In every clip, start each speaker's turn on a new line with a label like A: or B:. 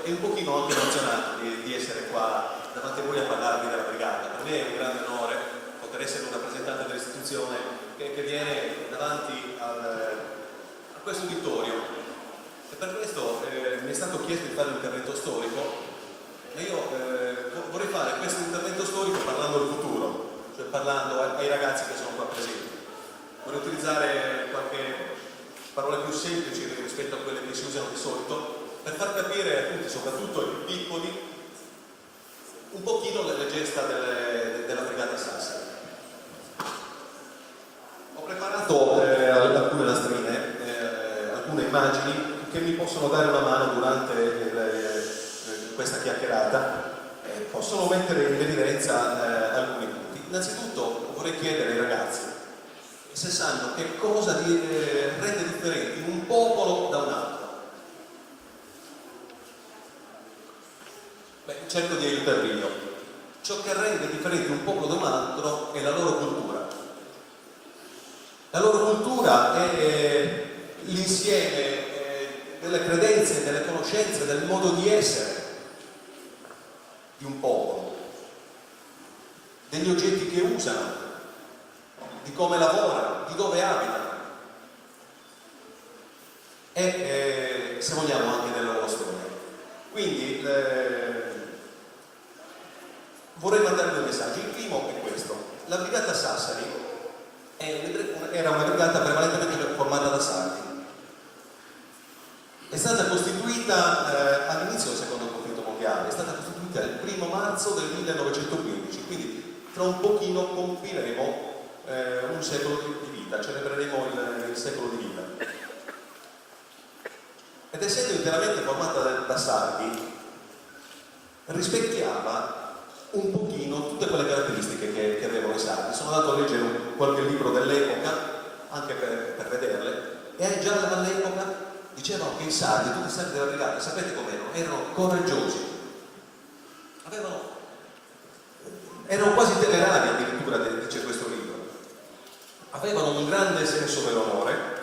A: e un pochino anche emozionato di essere qua davanti a voi a parlarvi della brigata. Per me è un grande onore poter essere un rappresentante dell'istituzione che viene davanti a questo auditorio, e per questo mi è stato chiesto di fare un intervento storico, e io vorrei fare questo intervento storico parlando del futuro, cioè parlando ai ragazzi che sono qua presenti. Vorrei utilizzare qualche parola più semplici rispetto a quelle che si usano di solito, per far capire a tutti, soprattutto ai più piccoli, un pochino le gesta della Brigata Sassari. Ho preparato alcune lastrine, alcune immagini che mi possono dare una mano durante questa chiacchierata e possono mettere in evidenza alcuni punti. Innanzitutto vorrei chiedere ai ragazzi se sanno che cosa rende differenti un popolo da un altro. Beh, cerco di aiutarvi io. Ciò che rende differente un popolo da un altro è la loro cultura. La loro cultura è l'insieme delle credenze, delle conoscenze, del modo di essere di un popolo, degli oggetti che usano, di come lavorano, di dove abitano e se vogliamo anche della loro storia. Quindi vorrei mandare due messaggi. Il primo è questo: la Brigata Sassari era una brigata prevalentemente formata da sardi. È stata costituita all'inizio del secondo conflitto mondiale, è stata costituita il 1° marzo del 1915, quindi tra un pochino compiremo un secolo di vita, celebreremo il secolo di vita. Ed essendo interamente formata da sardi, rispecchiava un pochino tutte quelle caratteristiche che avevano i sardi. Sono andato a leggere qualche libro dell'epoca, anche per vederle, e già all'epoca dicevano che i sardi, tutti i sardi della brigata, sapete com'erano? Erano coraggiosi, erano quasi temerari addirittura, dice questo libro. Avevano un grande senso dell'onore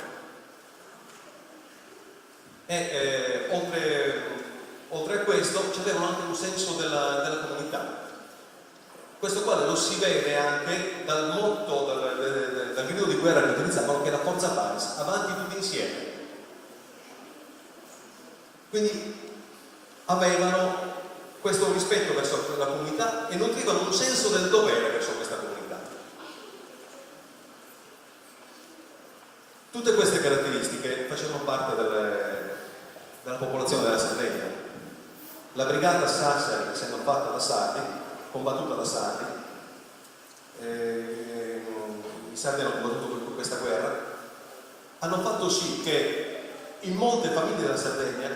A: e oltre a questo avevano anche un senso della comunità. Questo quale lo si vede anche dal motto, dal grido di guerra che utilizzavano, che è la forza pax, avanti tutti insieme. Quindi avevano questo rispetto verso la comunità e nutrivano un senso del dovere verso questa comunità. Tutte queste caratteristiche facevano parte della popolazione della Sardegna. La Brigata Sassari, essendo fatta da sardi, combattuta da sardi, i sardi hanno combattuto questa guerra, hanno fatto sì che in molte famiglie della Sardegna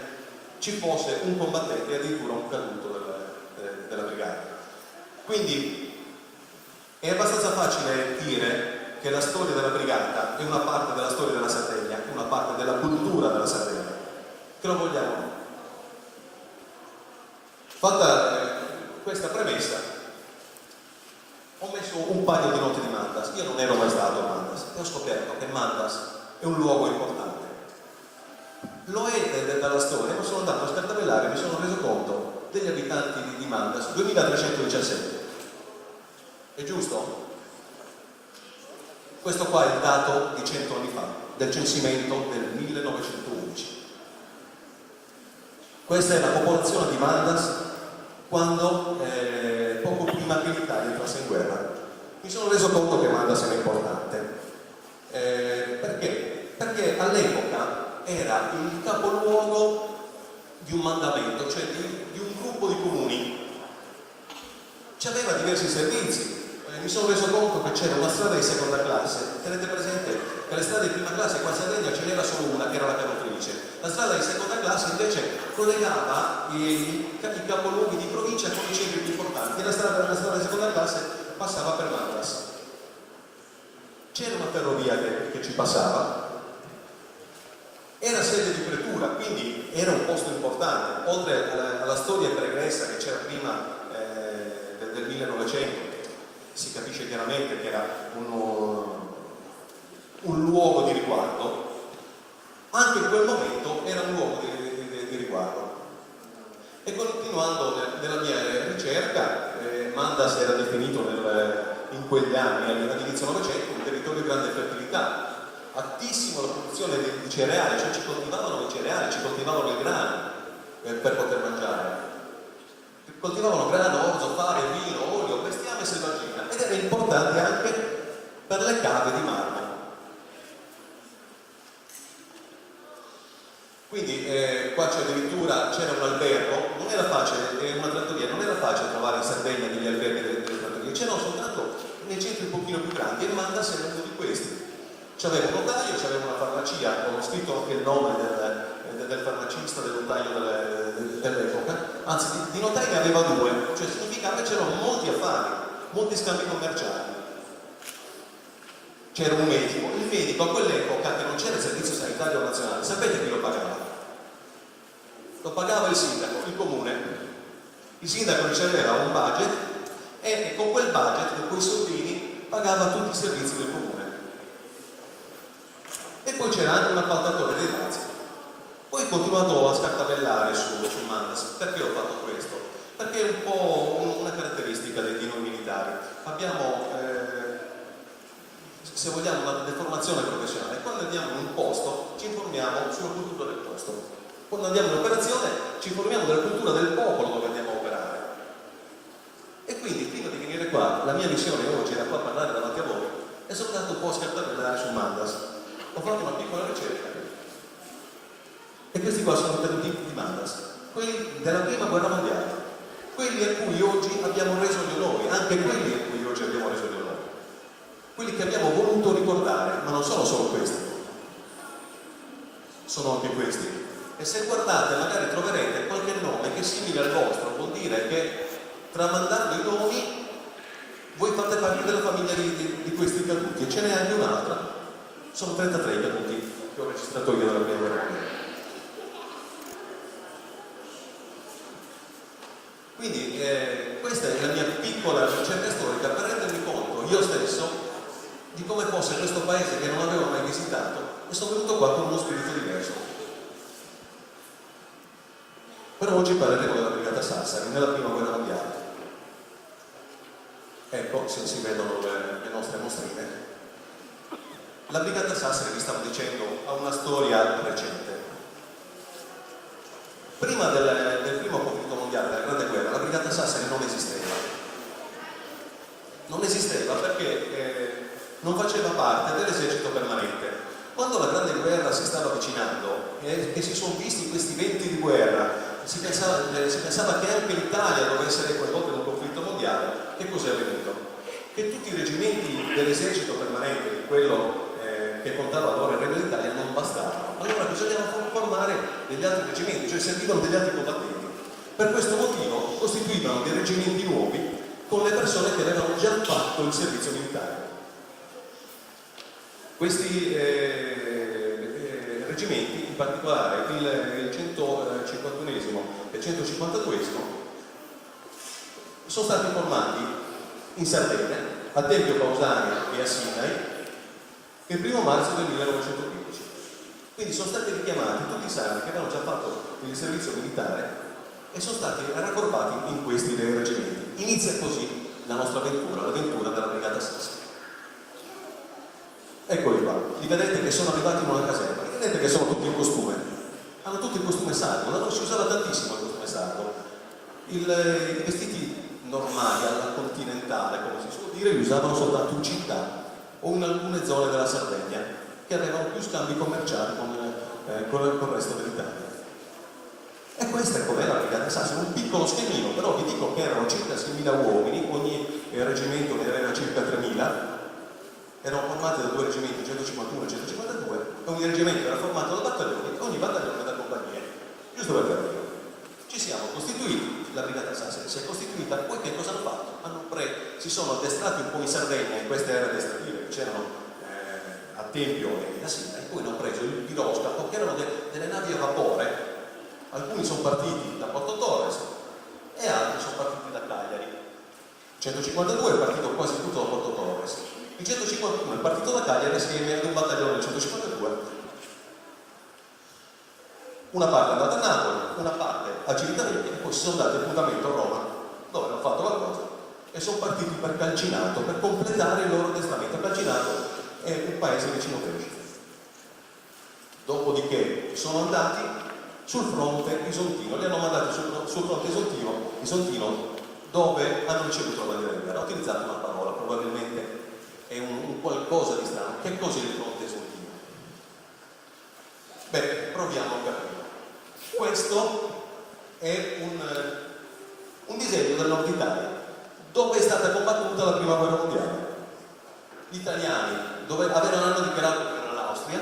A: ci fosse un combattente e addirittura un caduto della brigata. Quindi è abbastanza facile dire che la storia della brigata è una parte della storia della Sardegna, una parte della cultura della Sardegna. Che lo vogliamo? Fatta questa premessa, ho messo un paio di note di Mandas. Io non ero mai stato a Mandas e ho scoperto che Mandas è un luogo importante. Lo è dalla storia, ma sono andato a scartabellare e mi sono reso conto degli abitanti di Mandas, 2317. È giusto? Questo qua è il dato di 100 anni fa, del censimento del 1911. Questa è la popolazione di Mandas quando, poco prima che l'Italia entrasse in guerra. Mi sono reso conto che Mandas era importante. Perché? Perché all'epoca era il capoluogo di un mandamento, cioè di un gruppo di comuni. C'aveva diversi servizi. Mi sono reso conto che c'era una strada di seconda classe. Tenete presente che le strade di prima classe qua in Sardegna ce n'era solo una, che era la Carrofelice. La strada di seconda classe invece collegava i capoluoghi di provincia con i centri più importanti. La strada di seconda classe passava per Mandas. C'era una ferrovia che ci passava. Era sede di pretura, quindi era un posto importante, oltre alla storia pregressa che c'era prima del 1900. Si capisce chiaramente che era un luogo di riguardo. Anche in quel momento era un luogo di riguardo. E continuando nella mia ricerca, Mandas era definito in quegli anni, all'inizio Novecento, un territorio di grande fertilità, altissima la produzione di cereali, cioè ci coltivavano i cereali, ci coltivavano il grano per poter mangiare. Coltivavano grano, orzo, fave, vino, olio, bestiame e selvaggina, ed era importante anche per le cave di marmo. Quindi qua c'era un albergo, non era facile, una trattoria, non era facile trovare in Sardegna degli alberghi delle trattorie, c'erano soltanto nei centri un pochino più grandi, e Mandas era uno di questi. C'aveva un notaio, c'aveva una farmacia, ho scritto anche il nome del farmacista, del notaio dell'epoca, anzi di notai ne aveva due, cioè significava che c'erano molti affari, molti scambi commerciali. C'era un medico, il medico a quell'epoca, che non c'era il servizio sanitario nazionale, sapete chi lo pagava? Lo pagava il sindaco, il comune. Il sindaco riceveva un budget e con quel budget, con quei soldini, pagava tutti i servizi del comune. E poi c'era anche un appaltatore dei razzi. Poi ho continuato a scartabellare su Mandas. Perché ho fatto questo? Perché è un po' una caratteristica di noi militari. Abbiamo, se vogliamo, una deformazione professionale. Quando andiamo in un posto ci informiamo sulla cultura del posto. Quando andiamo in operazione ci informiamo della cultura del popolo dove andiamo a operare. E quindi prima di venire qua, la mia missione oggi era qua a parlare davanti a voi, è soltanto un po' scartabellare su Mandas. Ho fatto una piccola ricerca e questi qua sono caduti di Mandas, quelli della prima guerra mondiale, quelli a cui oggi abbiamo reso gli onori, anche quelli a cui oggi abbiamo reso gli onori, quelli che abbiamo voluto ricordare, ma non sono solo questi, sono anche questi. E se guardate magari troverete qualche nome che è simile al vostro, vuol dire che tramandando i nomi voi fate parte della famiglia di questi caduti, e ce n'è anche un'altra. Sono 33 i caduti che ho registrato io nella mia guerra. Quindi questa è la mia piccola ricerca storica per rendermi conto io stesso di come fosse questo paese che non avevo mai visitato, e sono venuto qua con uno spirito diverso. Però oggi parleremo della Brigata Sassari nella prima guerra mondiale. Ecco, se si vedono le nostre mostrine. La Brigata Sassari, vi stavo dicendo, ha una storia recente. Prima del primo conflitto mondiale, della Grande Guerra, la Brigata Sassari non esisteva. Non esisteva perché non faceva parte dell'esercito permanente. Quando la Grande Guerra si stava avvicinando e si sono visti questi venti di guerra, si pensava che anche l'Italia dovesse essere coinvolta in un conflitto mondiale. Che cos'è avvenuto? Che tutti i reggimenti dell'esercito permanente, quello che contava allora il Regno d'Italia, non bastavano. Allora bisognava formare degli altri reggimenti, cioè servivano degli altri combattenti. Per questo motivo costituivano dei reggimenti nuovi con le persone che avevano già fatto il servizio militare. Questi reggimenti, in particolare il 151esimo e il 152esimo, sono stati formati in Sardegna, a Tempio Pausani e a Sinai, il 1 marzo del 1915. Quindi sono stati richiamati tutti i sardi che avevano già fatto il servizio militare e sono stati raggruppati in questi reggimenti. Inizia così la nostra avventura, l'avventura della Brigata Sassari. Eccoli qua, li vedete che sono arrivati in una caserma, li vedete che sono tutti in costume, hanno tutti il costume sardo, allora si usava tantissimo il costume sardo. I vestiti normali alla continentale, come si suol dire, li usavano soltanto in città o in alcune zone della Sardegna che avevano più scambi commerciali con il resto dell'Italia. E questa è com'è la Brigata Sassari, un piccolo schemino, però vi dico che erano circa 6.000 uomini, ogni reggimento ne aveva circa 3.000, erano formati da due reggimenti, 151 e 152, e ogni reggimento era formato da battaglioni, ogni battaglione da compagnie. Giusto per capire. Ci siamo costituiti, la Brigata Sassari si è costituita, poi che cosa hanno fatto? Si sono addestrati un po' in Sardegna, in queste aree addestrative che c'erano a Tempio e a Sinai, poi hanno preso il piroscafo, che erano delle navi a vapore. Alcuni sono partiti da Porto Torres e altri sono partiti da Cagliari. Il 152 è partito quasi tutto da Porto Torres. Il 151 è partito da Cagliari assieme ad un battaglione del 152. Una parte è andata a Napoli, una parte a Civitavecchia e poi si sono dati appuntamento a Roma, dove hanno fatto qualcosa e sono partiti per Calcinato per completare il loro addestramento. Calcinato è un paese vicino Pesce. Dopodiché sono andati sul fronte isontino, li hanno mandati sul fronte isontino dove hanno ricevuto la bandiera di guerra. Ho utilizzato una parola, probabilmente è un qualcosa di strano. Che cos'è il fronte isontino? Beh, proviamo a capire. Questo è un disegno del Nord Italia, dove è stata combattuta la prima guerra mondiale. Gli italiani hanno dichiarato che era l'Austria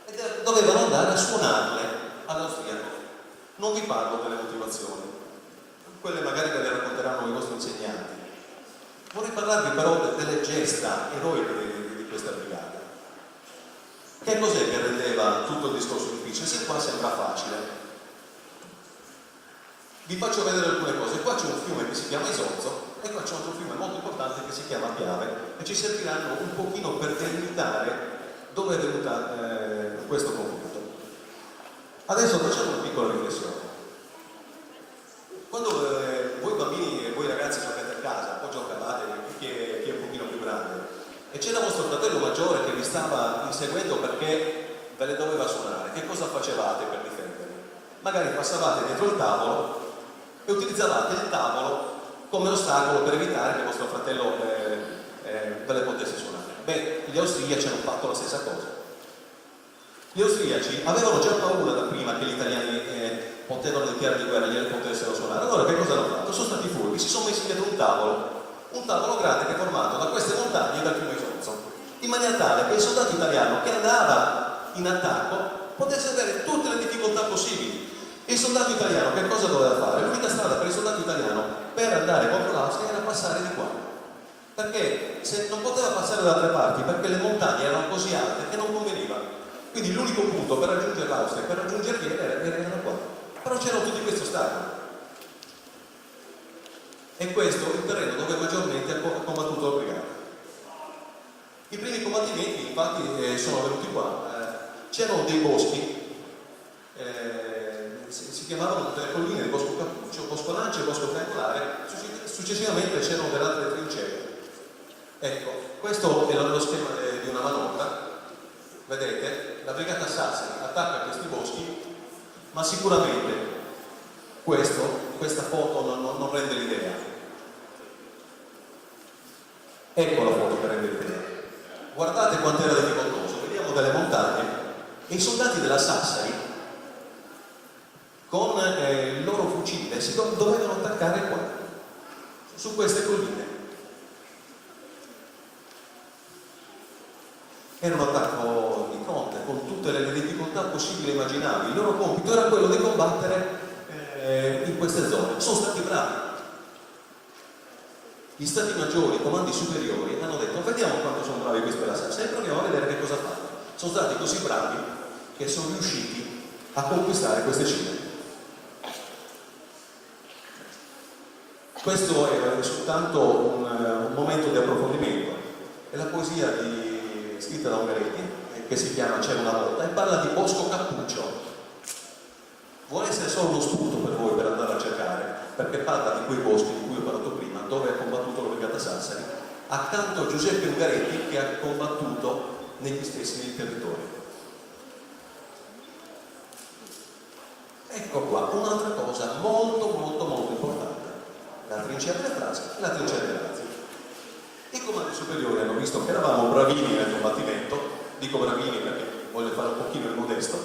A: e dovevano andare a suonarle all'austriaco. Non vi parlo delle motivazioni, quelle magari ve le racconteranno i vostri insegnanti. Vorrei parlarvi però delle gesta eroiche di questa brigata. Che cos'è che rendeva tutto il discorso difficile? Sì, qua sembra facile. Vi faccio vedere alcune cose. Qua c'è un fiume che si chiama Isonzo e qua c'è un altro fiume molto importante che si chiama Piave e ci serviranno un pochino per delimitare dove è venuta questo conflitto. Adesso facciamo una piccola riflessione. Quando voi bambini e voi ragazzi giocate a casa o giocavate, chi è un pochino più grande, e c'era vostro fratello maggiore che vi stava inseguendo perché ve le doveva suonare, che cosa facevate per difendervi? Magari passavate dietro il tavolo e utilizzavate il tavolo come ostacolo per evitare che vostro fratello ve le potesse suonare. Beh, gli austriaci hanno fatto la stessa cosa. Gli austriaci avevano già paura da prima che gli italiani potevano dichiarare di guerra e gliele potessero suonare. Allora che cosa hanno fatto? Sono stati furbi, si sono messi dietro un tavolo grande che è formato da queste montagne e dal fiume Isonzo, in maniera tale che il soldato italiano che andava in attacco potesse avere tutte le difficoltà possibili. Il soldato italiano che cosa doveva fare? L'unica strada per il soldato italiano per andare contro l'Austria era passare di qua, perché se non poteva passare da altre parti perché le montagne erano così alte che non conveniva. Quindi l'unico punto per raggiungere l'Austria, per raggiungere Vienna era qua. Però c'erano tutti questi ostacoli. E questo è il terreno dove maggiormente ha combattuto la brigata. I primi combattimenti infatti sono avvenuti qua. C'erano dei boschi, si chiamavano delle colline, il bosco Cappuccio, bosco Lance e bosco Triangolare. Successivamente c'erano delle altre trincee. Ecco, questo è lo schema di una manovra. Vedete, la brigata Sassari attacca questi boschi, ma sicuramente questa foto non rende l'idea. Ecco la foto che rende l'idea. Guardate quanto era difficoltoso. Vediamo delle montagne e i soldati della Sassari con il loro fucile si dovevano attaccare qua, su queste colline. Era un attacco di fronte con tutte le difficoltà possibili e immaginabili. Il loro compito era quello di combattere in queste zone. Sono stati bravi. Gli stati maggiori, i comandi superiori hanno detto vediamo quanto sono bravi questi della Sassari e proviamo a vedere che cosa fanno. Sono stati così bravi che sono riusciti a conquistare queste cime. Questo è soltanto un momento di approfondimento. È la poesia scritta da Ungaretti che si chiama C'era una volta e parla di Bosco Cappuccio. Vuole essere solo uno spunto per voi per andare a cercare, perché parla di quei boschi di cui ho parlato prima, dove ha combattuto la brigata Sassari, accanto a Giuseppe Ungaretti che ha combattuto negli stessi territori. Ecco qua un'altra cosa molto importante: la trincea delle frasi e la trincea dei razzi. I comandi superiori hanno visto che eravamo bravini nel combattimento, dico bravini perché voglio fare un pochino il modesto,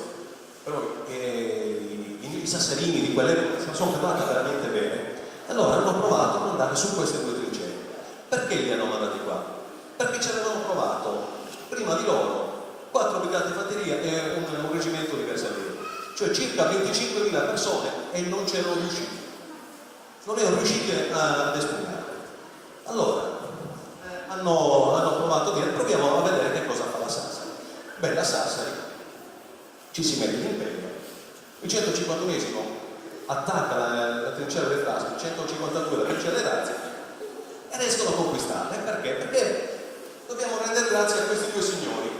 A: però i sassarini di quell'epoca sono cavati veramente bene. Allora hanno provato ad andare su queste due trincee. Perché li hanno mandati qua? Perché ci avevano provato prima di loro 4 brigate di fanteria e un reggimento di bersaglieri, cioè circa 25.000 persone, e non c'erano riusciti. Non erano riusciti ad espugnare. Allora hanno provato a dire proviamo a vedere che cosa fa la Sassari. Beh, la Sassari ci si mette in impegno. Il 151esimo attacca la trincea delle frasi, il 152 la trincea dei razzi e riescono a conquistarle. Perché? Perché dobbiamo rendere grazie a questi due signori.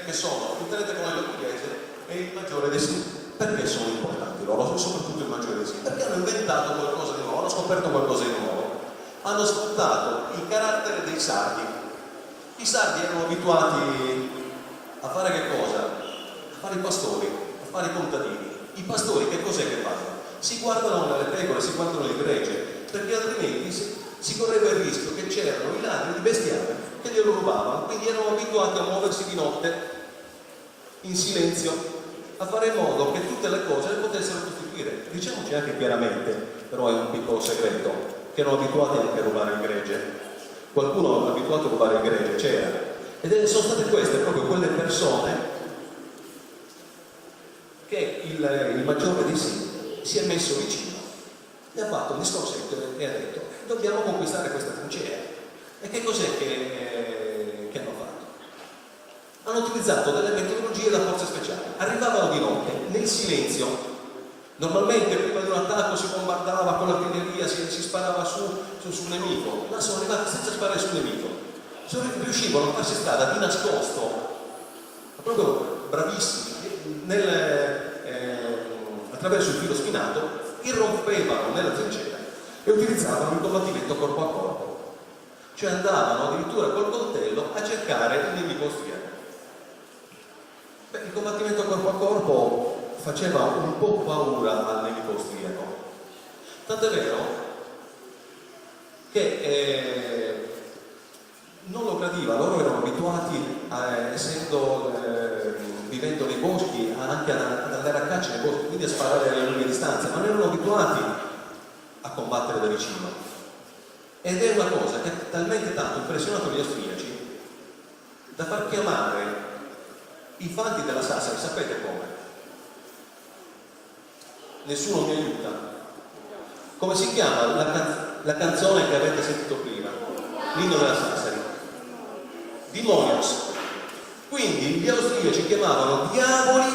A: che sono il tenente colonnello pugliese e il maggiore dei Sì. Perché sono importanti loro, soprattutto il maggiore dei Sì? Perché hanno inventato qualcosa di nuovo, hanno scoperto qualcosa di nuovo, hanno sfruttato il carattere dei sardi. I sardi erano abituati a fare che cosa? A fare i pastori, a fare i contadini. I pastori che cos'è che fanno? Si guardano le pecore, si guardano le gregge, perché altrimenti si correva il rischio che c'erano i ladri di bestiame che glielo rubavano, quindi erano abituati a muoversi di notte in silenzio, a fare in modo che tutte le cose le potessero costituire. Diciamoci anche chiaramente, però è un piccolo segreto, che erano abituati anche a rubare il gregge. Qualcuno abituato a rubare il gregge c'era, ed sono state queste proprio quelle persone che il maggiore di Sì si è messo vicino e ha fatto un discorsetto e ha detto: dobbiamo conquistare questa trincea. E che cos'è che hanno fatto? Hanno utilizzato delle metodologie da forze speciali. Arrivavano di notte, nel silenzio. Normalmente prima di un attacco si bombardava con l'artiglieria, si sparava sul nemico. Ma sono arrivati senza sparare sul nemico. Riuscivano a farsi strada di nascosto, proprio bravissimi, attraverso il filo spinato, irrompevano nella trincea e utilizzavano il combattimento corpo a corpo. Cioè andavano addirittura col coltello a cercare il nemico austriaco. Il combattimento corpo a corpo faceva un po' paura al nemico austriaco. Tant'è vero che non lo gradiva, loro erano abituati, vivendo nei boschi, anche ad andare a caccia nei boschi, quindi a sparare alle lunghe distanze, ma non erano abituati a combattere da vicino. Ed è una cosa che ha talmente tanto impressionato gli austriaci da far chiamare i fanti della Sassari, sapete come? Nessuno mi aiuta. Come si chiama la canzone che avete sentito prima? L'inno della Sassari. Demonios. Quindi gli austriaci chiamavano diavoli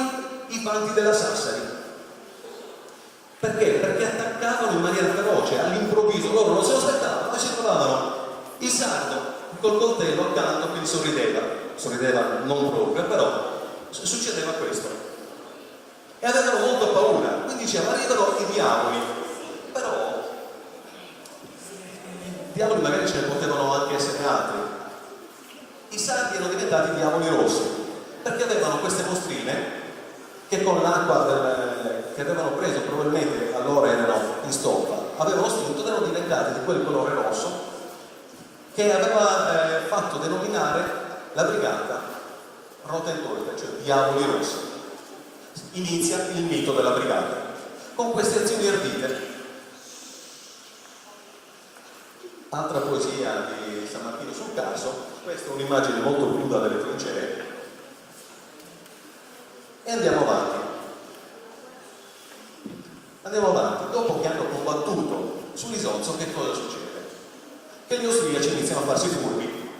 A: i fanti della Sassari. Perché? Perché attaccavano in maniera feroce, all'improvviso. Loro non se lo aspettavano, poi si trovavano il sardo col coltello accanto che gli sorrideva non proprio, però succedeva questo. E avevano molta paura, quindi diceva: arrivano i diavoli. Però i diavoli magari ce ne potevano anche essere altri. I sardi erano diventati diavoli rossi perché avevano queste mostrine che con l'acqua che avevano preso, probabilmente allora erano in stoffa, avevano stinto ed erano diventati di quel colore rosso che aveva fatto denominare la brigata Rotentorte, cioè diavoli rossi. Inizia il mito della brigata con queste azioni ardite. Altra poesia di San Martino sul Carso. Questa è un'immagine molto cruda delle trincee. E andiamo avanti. Dopo che hanno combattuto sull'Isonzo, che cosa succede? Che gli austriaci iniziano a farsi furbi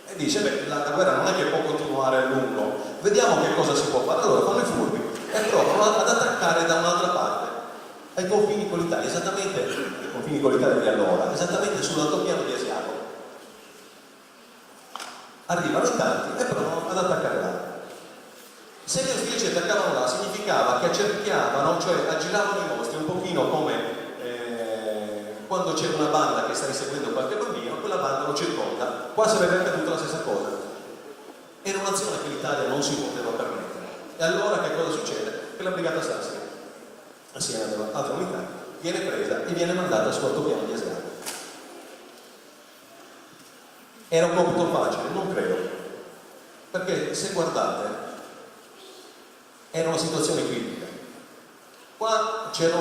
A: e dice: beh, la guerra non è che può continuare a lungo, vediamo che cosa si può fare. Allora fanno i furbi e provano ad attaccare da un'altra parte, ai confini con l'Italia, esattamente ai confini con l'Italia di allora, esattamente sull'altopiano di Asiago. Arrivano in tanti e provano ad attaccare là. Se gli austriaci attaccavano là, significava che accerchiavano, cioè aggiravano i mostri, un pochino come quando c'è una banda che sta inseguendo qualche bambino, quella banda lo circonda. Qua sarebbe accaduta la stessa cosa. Era un'azione che l'Italia non si poteva permettere. E allora che cosa succede? Che la brigata Sassari, assieme ad altre unità, viene presa e viene mandata su altopiano di Asiago. Era un compito facile? Non credo. Perché se guardate, era una situazione critica. Qua c'era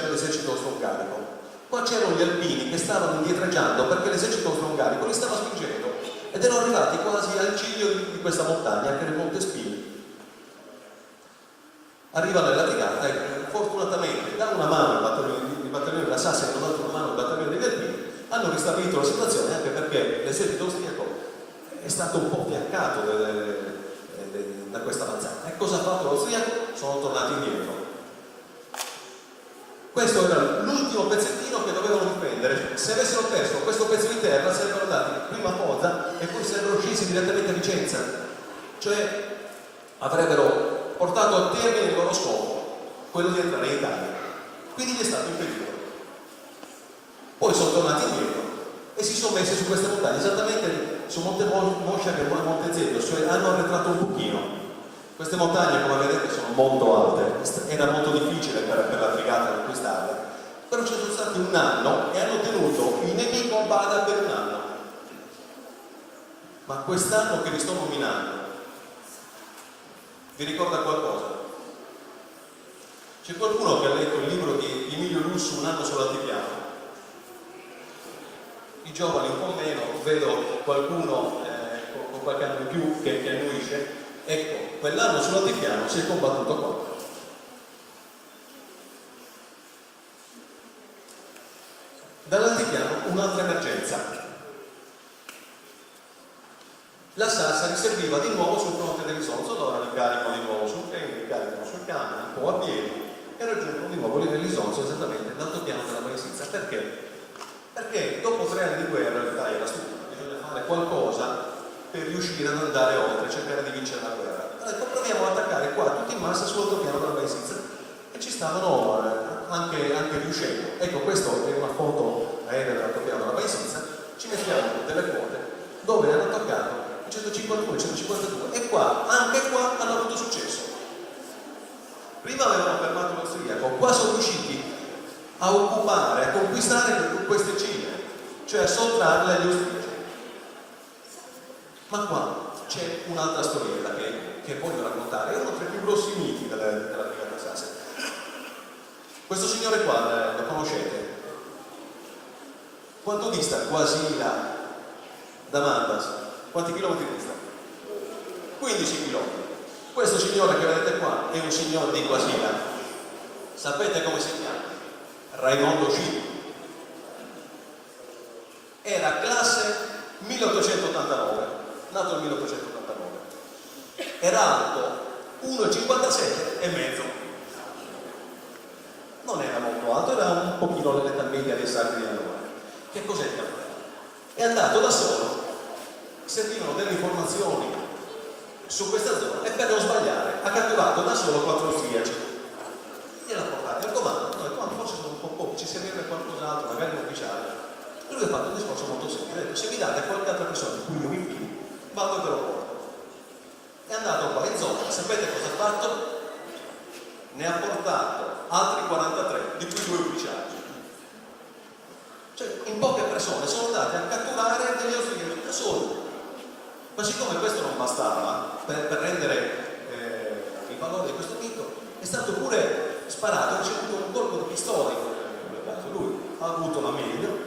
A: l'esercito austro-ungarico, qua c'erano gli alpini che stavano indietreggiando perché l'esercito austro-ungarico li stava spingendo ed erano arrivati quasi al ciglio di questa montagna che era il Monte Spini. Arriva nella brigata e fortunatamente da una mano il battaglione della Sassari e dall'altra mano il battaglione degli alpini hanno ristabilito la situazione, anche perché l'esercito austriaco è stato un po' fiaccato da questa avanzata. E cosa ha fatto l'austriaco? Sono tornati indietro. Questo era l'ultimo pezzettino che dovevano difendere. Se avessero perso questo pezzo di terra sarebbero andati prima a Poza e poi sarebbero scesi direttamente a Vicenza. cioè avrebbero portato a termine il loro scopo, quello di entrare in Italia. Quindi gli è stato impedito. Poi sono tornati indietro e si sono messi su queste montagne, esattamente su Monte Moscia e Monte Zebio, cioè hanno arretrato un pochino. Queste montagne, come vedete, sono molto alte, era molto difficile per la brigata conquistarle, però ci sono stati un anno e hanno tenuto il nemico a bada per un anno. Ma quest'anno che vi sto nominando vi ricorda qualcosa? C'è qualcuno che ha letto il libro di Emilio Lussu, Un anno sull'altipiano? I giovani un po' meno, vedo qualcuno con qualche anno in più che annuisce. Ecco, quell'anno sull'altipiano si è combattuto qua. Dall'altipiano un'altra emergenza. La Sassari serviva di nuovo sul fronte dell'Isonzo, dove ricaricano di nuovo sul treno, ricaricano sul camion, un po' a piedi, e raggiungono di nuovo l'Isonzo, esattamente l'altopiano della Valsizza. Perché? Perché dopo 3 anni di guerra l'Italia era stupida, bisogna fare qualcosa per riuscire ad andare oltre, cercare di vincere la guerra. Allora proviamo ad attaccare qua tutti in massa sull'altopiano della Valsizza, e ci stavano anche riuscendo. Ecco, questa è una foto aerea dell'altopiano della Valsizza. Ci mettiamo delle quote dove hanno attaccato 151, 152, e qua, anche qua, hanno avuto successo. Prima avevano fermato l'austriaco, qua sono riusciti a occupare, a conquistare queste cime, cioè a sottrarle agli austriaci. Ma qua c'è un'altra storiella che voglio raccontare, è uno tra i più grossi miti della brigata Sassari. Questo signore qua, lo conoscete? Quanto dista Quasila da Mandas? Quanti chilometri dista? 15 chilometri. Questo signore che vedete qua è un signore di Quasila. Sapete come si chiama? Raimondo Cini. Era classe 1889, nato nel 1889. Era alto 1,57 e mezzo. Non era molto alto, era un pochino l'età media dei sardi di allora. Che cos'è che ha fatto? È andato da solo, servivano delle informazioni su questa zona e per non sbagliare ha catturato da solo 4 austriaci. Gliel'ha portati al comando, no, il comando forse sono un po' pochi, ci servirebbe qualcos'altro, magari un ufficiale. E lui ha fatto un discorso molto semplice, ha detto: se mi date qualche altra persona di cui io mi fido, vado e ve lo porto. È andato qua in zona, sapete cosa ha fatto? Ne ha portato altri 43, di cui 2 ufficiali. Cioè, in poche persone sono andate a catturare degli austriaci da soli. Ma siccome questo non bastava per rendere il valore di questo mito, è stato pure sparato, ha ricevuto un colpo di pistola in quel caso. Lui ha avuto la meglio,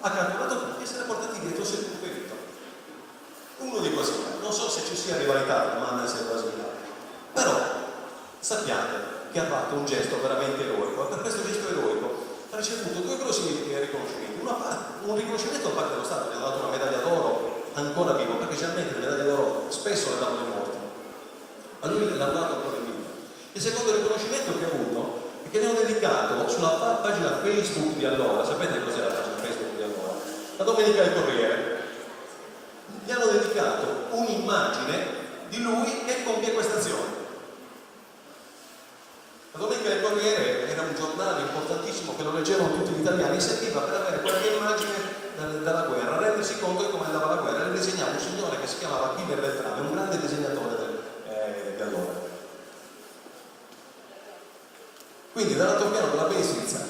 A: ha catturato tutti e se ne è portati dietro seppur ferito. Uno di Quasila, non so se ci sia rivalità tra Mandas e Quasila, però sappiate che ha fatto un gesto veramente eroico, e per questo gesto eroico ha ricevuto 2 grossi riconoscimenti. Un riconoscimento da parte dello Stato, gli ha dato una medaglia d'oro ancora vivo, perché generalmente le medaglie d'oro spesso le danno le morti. A lui l'ha dato ancora vivo. Il secondo riconoscimento che ha avuto è che ne ho dedicato sulla pagina Facebook di allora. Sapete cos'è la pagina Facebook di allora? La Domenica del Corriere. Gli hanno dedicato un'immagine di lui che compie questa azione. La Domenica del Corriere era un giornale importantissimo che lo leggevano tutti gli italiani, serviva per avere qualche immagine dalla guerra, rendersi conto di come andava la guerra. Le disegnava un signore che si chiamava Chiver Beltrame, un grande disegnatore di allora. Quindi dall'altopiano della Valsizza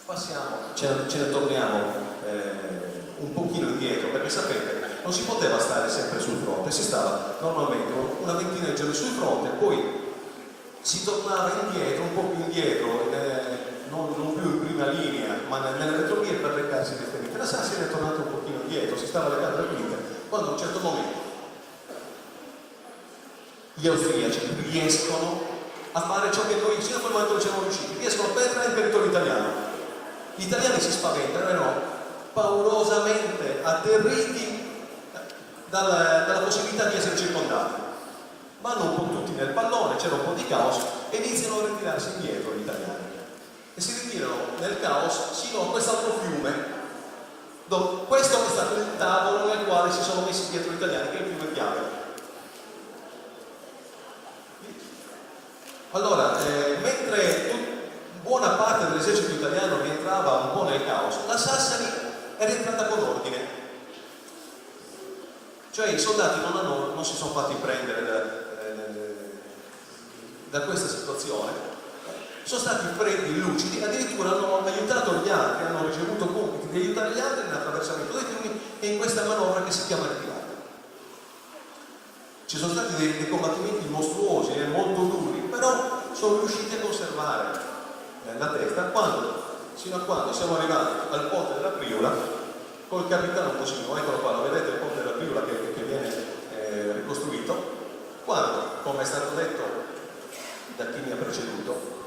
A: passiamo, ce ne torniamo un pochino indietro, perché sapete, non si poteva stare sempre sul fronte, si stava normalmente una ventina di giorni sul fronte, poi si tornava indietro, un po' più indietro, non più in prima linea, ma nelle retrovie per recarsi direttamente. La Sassari è tornata un pochino indietro, si stava recando al limite, quando a un certo momento gli austriaci riescono a fare ciò che noi fino a quel momento non siamo riusciti, riescono a penetrare in territorio italiano. Gli italiani si spaventano, erano paurosamente atterriti dalla possibilità di essere circondati. Vanno un po' tutti nel pallone, c'era un po' di caos e iniziano a ritirarsi indietro gli italiani. E si ritirano nel caos sino a quest'altro fiume. Questo è stato il tavolo nel quale si sono messi dietro gli italiani, che è il fiume Piave. mentre buona parte dell'esercito italiano rientrava un po' nel caos, la Sassari è rientrata con ordine. Cioè i soldati non si sono fatti prendere da questa situazione, sono stati freddi, lucidi, addirittura hanno aiutato gli altri, hanno ricevuto compiti di aiutare gli altri nell'attraversamento dei fiumi e in questa manovra che si chiama ritirata. Ci sono stati dei combattimenti mostruosi e molto duri, però sono riusciti a conservare la testa sino a quando siamo arrivati al ponte della Priula col capitano Cosimo. Eccolo qua, lo vedete il ponte della Priula che viene ricostruito, quando, come è stato detto da chi mi ha preceduto,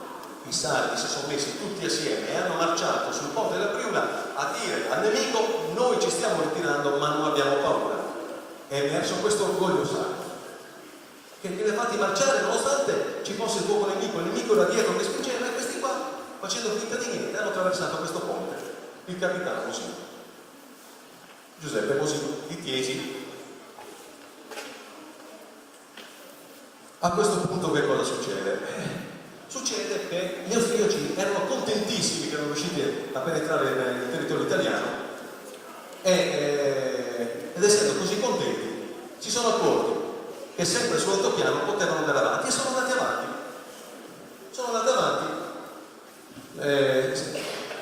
A: i sardi si sono messi tutti assieme e hanno marciato sul ponte della Priula a dire al nemico: noi ci stiamo ritirando ma non abbiamo paura. È emerso questo orgoglio sardo che li ha fatti marciare nonostante ci fosse il fuoco nemico, il nemico era dietro che spingeva, e questi qua, facendo finta di niente, hanno attraversato questo ponte. Il capitano Cosimo, Giuseppe Cosimo di Tiesi. A questo punto che cosa succede? Succede che gli austriaci erano contentissimi che erano riusciti a penetrare nel territorio italiano ed essendo così contenti si sono accorti che sempre sull'altopiano potevano andare avanti e sono andati avanti.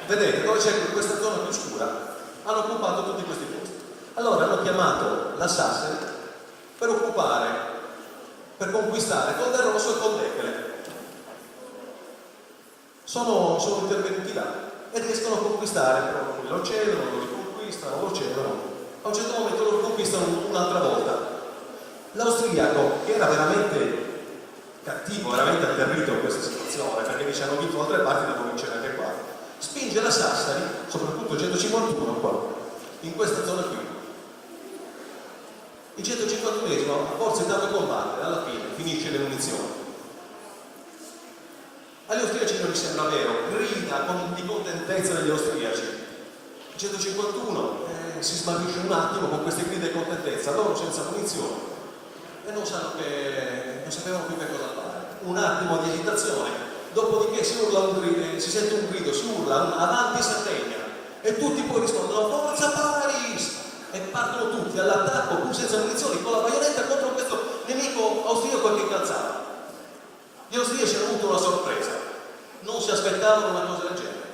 A: Vedete dove c'è questa zona più scura, hanno occupato tutti questi posti. Allora hanno chiamato la Sassari per conquistare Col del Rosso e Col d'Ecele. Sono intervenuti là e riescono a conquistare, però lo cedono, lo riconquistano, lo cedono. A un certo momento lo riconquistano un'altra volta. L'austriaco, che era veramente cattivo, veramente atterrito in questa situazione, perché dice hanno vinto altre parti, devono vincere anche qua, spinge la Sassari, soprattutto il 151 qua, in questa zona qui. Il 151esimo, a forza di tanto combattere, alla fine finisce le munizioni. Agli austriaci non gli sembra vero, grida di contentezza degli austriaci. Il 151 si smarrisce un attimo con queste grida di contentezza, loro senza munizioni e non sapevano più che cosa fare. Un attimo di esitazione, dopodiché si sente un grido, si urla avanti Sardegna e tutti poi rispondono forza Paris e partono tutti all'attacco pur senza munizioni con la baionetta contro questo nemico austriaco che calzava. Gli austriaci hanno avuto una sorpresa, non si aspettavano una cosa del genere.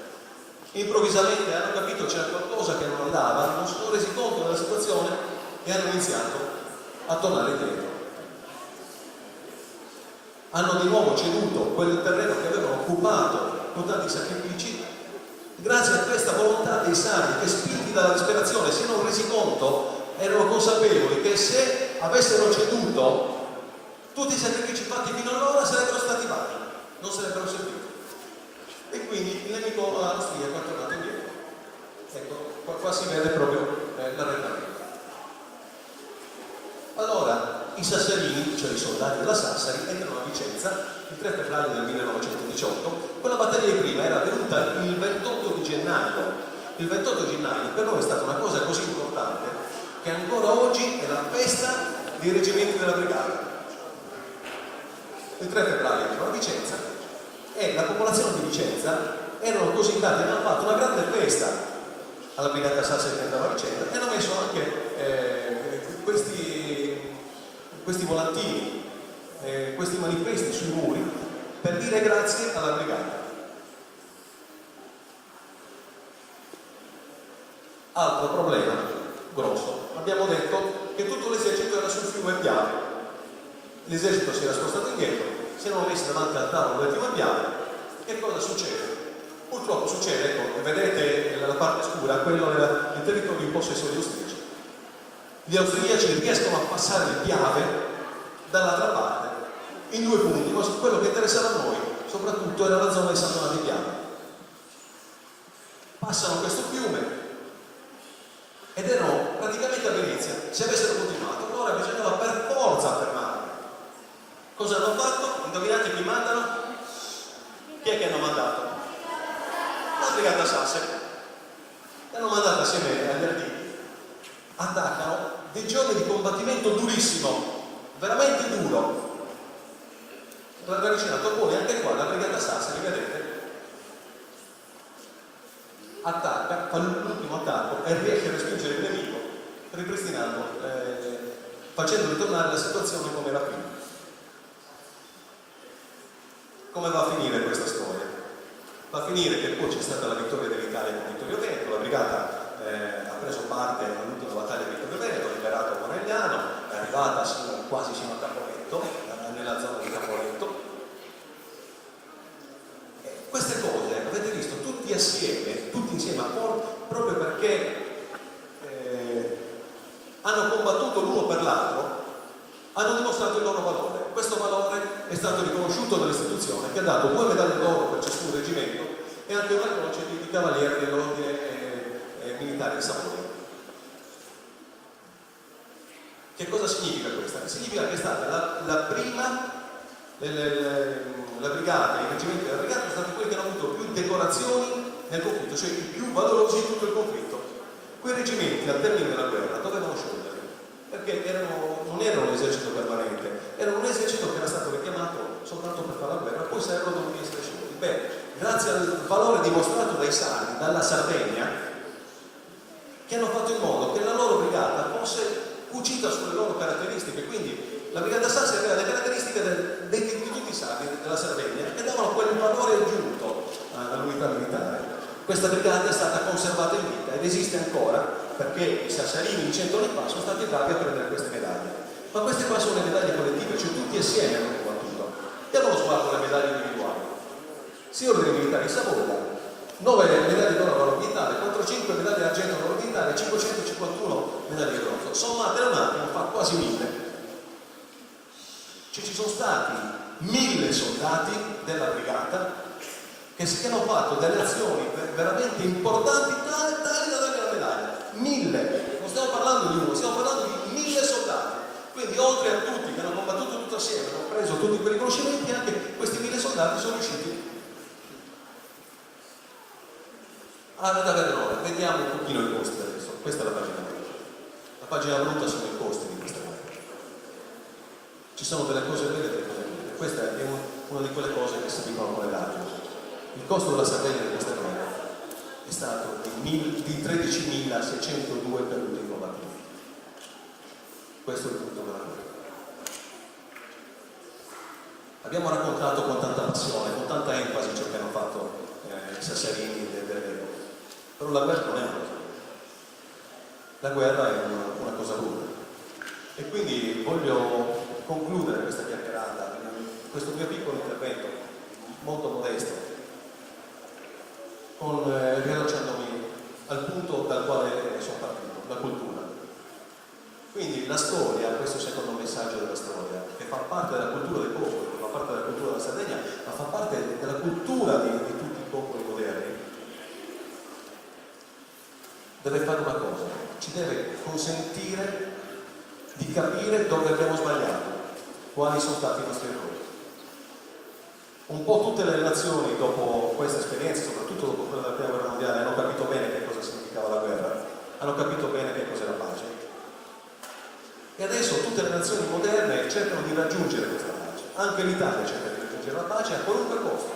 A: Improvvisamente hanno capito che c'era qualcosa che non andava, non si sono resi conto della situazione e hanno iniziato a tornare indietro. Hanno di nuovo ceduto quel terreno che avevano occupato con tanti sacrifici, grazie a questa volontà dei sardi che, spinti dalla disperazione, si erano resi conto, erano consapevoli che se avessero ceduto tutti i sacrifici fatti fino allora sarebbero stati vani, non sarebbero serviti. E quindi il nemico austriaco è tornato indietro. Ecco, qua si vede proprio l'arretramento. Allora, i sassarini, cioè i soldati della Sassari, entrano a Vicenza il 3 febbraio del 1918. Quella battaglia di prima era avvenuta il 28 di gennaio. Il 28 gennaio per noi è stata una cosa così importante che ancora oggi è la festa dei reggimenti della brigata. Il 3 febbraio entrano a Vicenza e la popolazione di Vicenza erano così tanti, hanno fatto una grande festa alla brigata Sassari che andava a Vicenza e hanno messo anche questi volantini, questi manifesti sui muri per dire grazie alla brigata. Altro problema grosso, abbiamo detto che tutto l'esercito era sul fiume Piave. L'esercito si era spostato indietro, si erano messi davanti al tavolo del fiume Piave. Che cosa succede? Purtroppo succede, ecco, vedete la parte scura, quello era il territorio in possesso degli austriaci. Gli austriaci riescono a passare il Piave dall'altra parte in due punti, ma quello che interessava a noi soprattutto era la zona di San Donato di Piave. Passano questo fiume ed erano praticamente a Venezia. Se avessero continuato allora bisognava per forza fermarli. Cosa hanno fatto? Indovinate chi mandano? Chi è che hanno mandato? La brigata Sassari. L'hanno mandata assieme agli arditi. Attaccano, dei giorni di combattimento durissimo, veramente duro. la ravvicina Torboni, anche qua la brigata Sassari, vedete, attacca, fa l'ultimo attacco e riesce a respingere il nemico, ripristinando, facendo ritornare la situazione come era prima. Come va a finire questa storia? Va a finire che poi c'è stata la vittoria dell'Italia con Vittorio Veneto, la brigata ha preso parte all'ultima battaglia di Vittorio Veneto, ha liberato Conegliano, è arrivata quasi sino a Caporetto, nella zona di Caporetto. Queste cose avete visto tutti assieme, tutti insieme, proprio perché hanno combattuto l'uno per l'altro, hanno dimostrato il loro valore. Questo valore è stato riconosciuto dall'istituzione, che ha dato 2 medaglie d'oro per ciascun reggimento e anche una croce di cavaliere dell'ordine militare di Savoia. Che cosa significa questa? Significa che è stata la prima, la brigata, i reggimenti della brigata sono stati quelli che hanno avuto più decorazioni nel conflitto, cioè i più valorosi di tutto il conflitto. Quei reggimenti al termine della guerra dovevano sciogliere, perché non erano un esercito permanente, erano un esercito che era stato richiamato soltanto per fare la guerra, poi sarebbero dovuti essere sciolti. Beh, grazie al valore dimostrato dai sardi, dalla Sardegna, che hanno fatto in modo che la loro brigata fosse cucita sulle loro caratteristiche, quindi la brigata Sassari aveva le caratteristiche di tutti i sardi della Sardegna che davano quel valore aggiunto all'unità militare. Questa brigata è stata conservata in vita ed esiste ancora perché i sassarini 100 anni fa sono stati bravi a prendere queste medaglie. Ma queste qua sono le medaglie collettive, cioè tutti assieme hanno combattuto. Diamo uno sguardo alle medaglie individuali. Sia ordine militare di Savoia, 9 medaglie d'oro all'oro militare, 405 medaglie d'argento all'oro militare, 551 medaglie di bronzo. Sommatele un attimo, fa quasi 1000. Ci sono stati 1000 soldati della brigata che hanno fatto delle azioni veramente importanti, tali da dare la medaglia. 1000, non stiamo parlando di uno, stiamo parlando di 1000 soldati. Quindi oltre a tutti che hanno combattuto tutto assieme, hanno preso tutti quei riconoscimenti, anche questi 1000 soldati sono riusciti ad avere l'onore. Vediamo un pochino i costi adesso. Questa è la pagina brutta. La pagina brutta sono i costi di questa guerra. Ci sono delle cose belle e delle cose brutte. Questa è una di quelle cose che si dicono con le date. Il costo della Sardegna di questa guerra è stato di 13.602 perduti combattuti. Questo è il punto della guerra. Abbiamo raccontato con tanta passione, con tanta enfasi ciò che hanno fatto i sassarini dell'epoca. Però la guerra non è una cosa brutta. La guerra è una cosa brutta. E quindi voglio concludere questa chiacchierata, questo mio piccolo intervento, molto modesto, riallacciandomi al punto dal quale sono partito, la cultura. Quindi la storia, questo è il secondo messaggio della storia, che fa parte della cultura dei popoli, che fa parte della cultura della Sardegna, ma fa parte della cultura di tutti i popoli moderni, deve fare una cosa, ci deve consentire di capire dove abbiamo sbagliato, quali sono stati i nostri errori. Un po' tutte le nazioni dopo questa esperienza, soprattutto dopo quella della prima guerra mondiale, hanno capito bene che cosa significava la guerra, hanno capito bene che cos'è la pace. E adesso tutte le nazioni moderne cercano di raggiungere questa pace. Anche l'Italia cerca di raggiungere la pace a qualunque costo.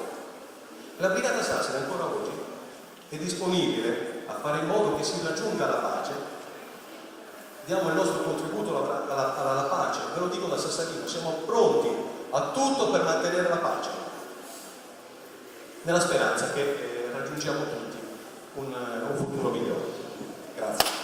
A: La brigata Sassari ancora oggi è disponibile a fare in modo che si raggiunga la pace. Diamo il nostro contributo alla pace, ve lo dico da sassarino, siamo pronti a tutto per mantenere la pace, nella speranza che raggiungiamo tutti un futuro migliore. Grazie.